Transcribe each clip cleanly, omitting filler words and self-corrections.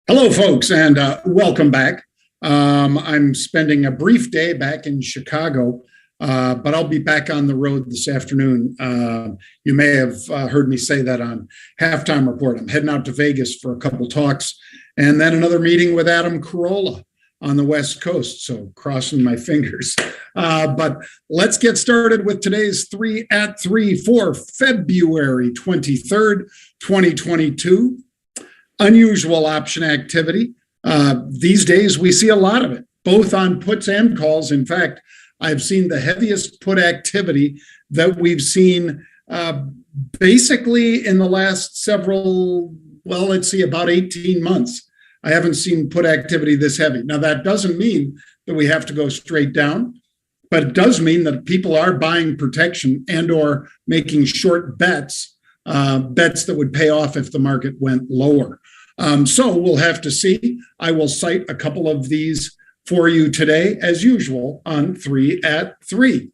Hello, folks, and welcome back. I'm spending a brief day back in Chicago, but I'll be back on the road this afternoon. You may have heard me say that on Halftime Report. I'm heading out to Vegas for a couple talks, and then another meeting with Adam Carolla on the West Coast, so crossing my fingers. But let's get started with today's 3 at 3 for February 23rd, 2022. Unusual option activity. These days, we see a lot of it, both on puts and calls. In fact, I've seen the heaviest put activity that we've seen basically in the last several, about 18 months. I haven't seen put activity this heavy. Now, that doesn't mean that we have to go straight down, but it does mean that people are buying protection and or making short bets that would pay off if the market went lower. So we'll have to see. I will cite a couple of these for you today, as usual, on 3 at 3.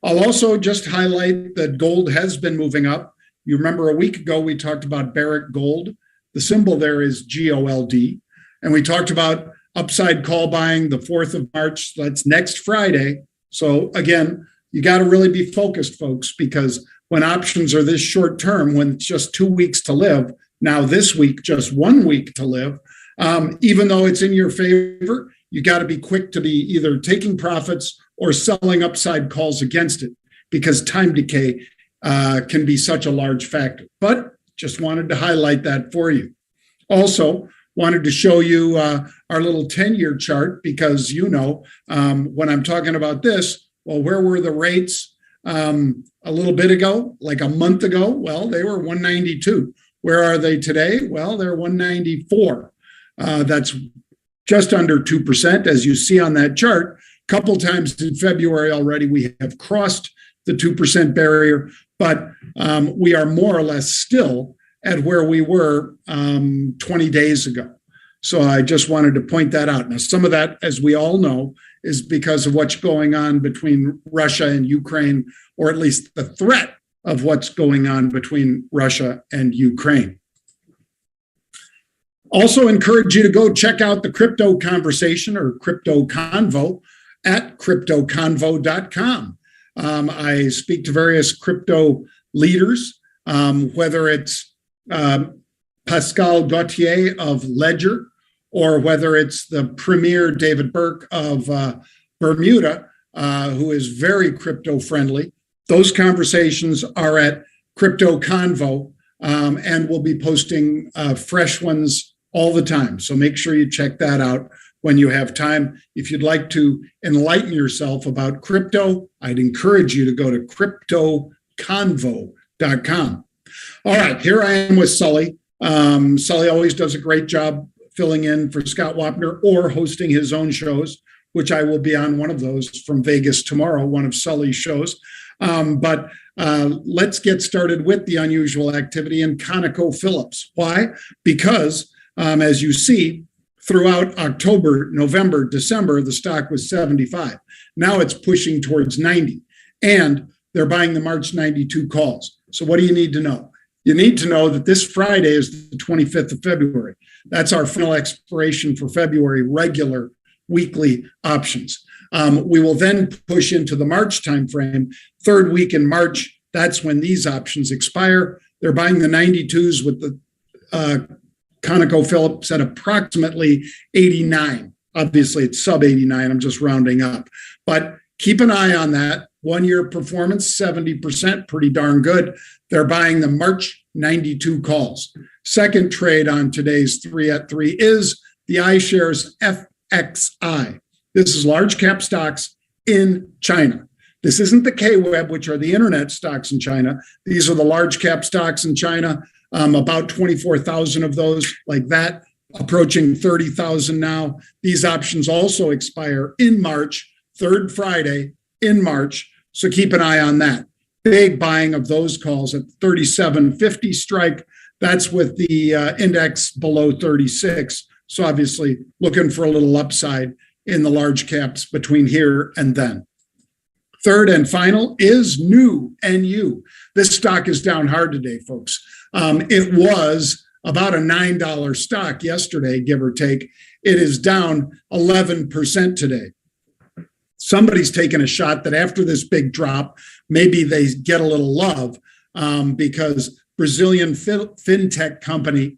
I'll also just highlight that gold has been moving up. You remember a week ago, we talked about Barrick Gold. The symbol there is GOLD. And we talked about upside call buying the 4th of March. That's next Friday. So again, you got to really be focused, folks, because when options are this short term, when it's just 2 weeks to live, now this week, just 1 week to live, even though it's in your favor, you got to be quick to be either taking profits or selling upside calls against it, because time decay can be such a large factor. But just wanted to highlight that for you. Also, wanted to show you our little 10-year chart, because when I'm talking about this, well, where were the rates a little bit ago, like a month ago? Well, they were 192. Where are they today? Well, they're 194. That's just under 2%, as you see on that chart. A couple times in February already, we have crossed the 2% barrier, but we are more or less still at where we were 20 days ago. So I just wanted to point that out. Now, some of that, as we all know, is because of what's going on between Russia and Ukraine, or at least the threat of what's going on between Russia and Ukraine. Also encourage you to go check out the crypto conversation or crypto convo at cryptoconvo.com. I speak to various crypto leaders, whether it's Pascal Gauthier of Ledger, or whether it's the premier David Burke of Bermuda, who is very crypto friendly. Those conversations are at Crypto Convo, and we'll be posting fresh ones all the time. So make sure you check that out when you have time. If you'd like to enlighten yourself about crypto, I'd encourage you to go to cryptoconvo.com. All right, here I am with Sully. Sully always does a great job filling in for Scott Wapner or hosting his own shows, which I will be on one of those from Vegas tomorrow, one of Sully's shows. But let's get started with the unusual activity in ConocoPhillips. Why? Because, as you see, throughout October, November, December, the stock was 75. Now it's pushing towards 90. And they're buying the March 92 calls. So what do you need to know? You need to know that this Friday is the 25th of February. That's our final expiration for February regular weekly options. We will then push into the March timeframe. Third week in March, that's when these options expire. They're buying the 92s with the ConocoPhillips at approximately 89. Obviously, it's sub 89. I'm just rounding up. But keep an eye on that. 1-year performance, 70%, pretty darn good. They're buying the March 92 calls. Second trade on today's 3 at 3 is the iShares FXI. This is large cap stocks in China. This isn't the KWEB, which are the internet stocks in China. These are the large cap stocks in China, about 24,000 of those like that, approaching 30,000 now. These options also expire in March, third Friday in March. So keep an eye on that. Big buying of those calls at 37.50 strike. That's with the index below 36. So obviously looking for a little upside in the large caps between here and then. Third and final is NU. This stock is down hard today, folks. It was about a $9 stock yesterday, give or take. It is down 11% today. Somebody's taken a shot that after this big drop, maybe they get a little love because Brazilian fintech company,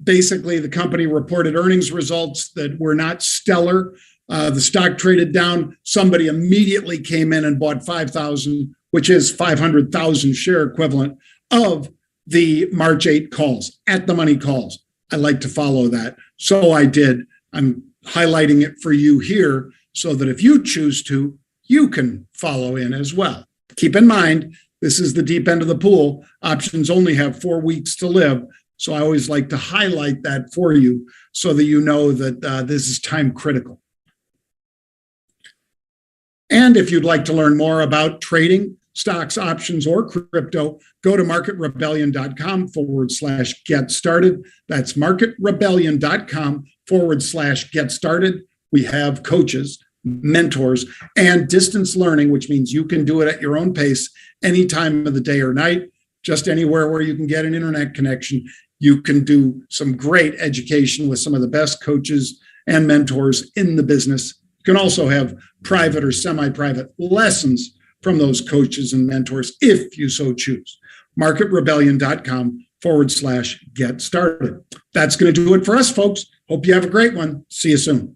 basically the company reported earnings results that were not stellar. The stock traded down. Somebody immediately came in and bought 5,000, which is 500,000 share equivalent of the March 8 calls, at the money calls. I like to follow that. So I did. I'm highlighting it for you here so that if you choose to, you can follow in as well. Keep in mind, this is the deep end of the pool. Options only have 4 weeks to live. So I always like to highlight that for you so that you know that this is time critical. And if you'd like to learn more about trading, stocks, options, or crypto, go to marketrebellion.com/get started. That's marketrebellion.com/get started. We have coaches, mentors, and distance learning, which means you can do it at your own pace any time of the day or night, just anywhere where you can get an internet connection. You can do some great education with some of the best coaches and mentors in the business. You can also have private or semi-private lessons from those coaches and mentors if you so choose. marketrebellion.com/get started. That's going to do it for us, folks. Hope you have a great one. See you soon.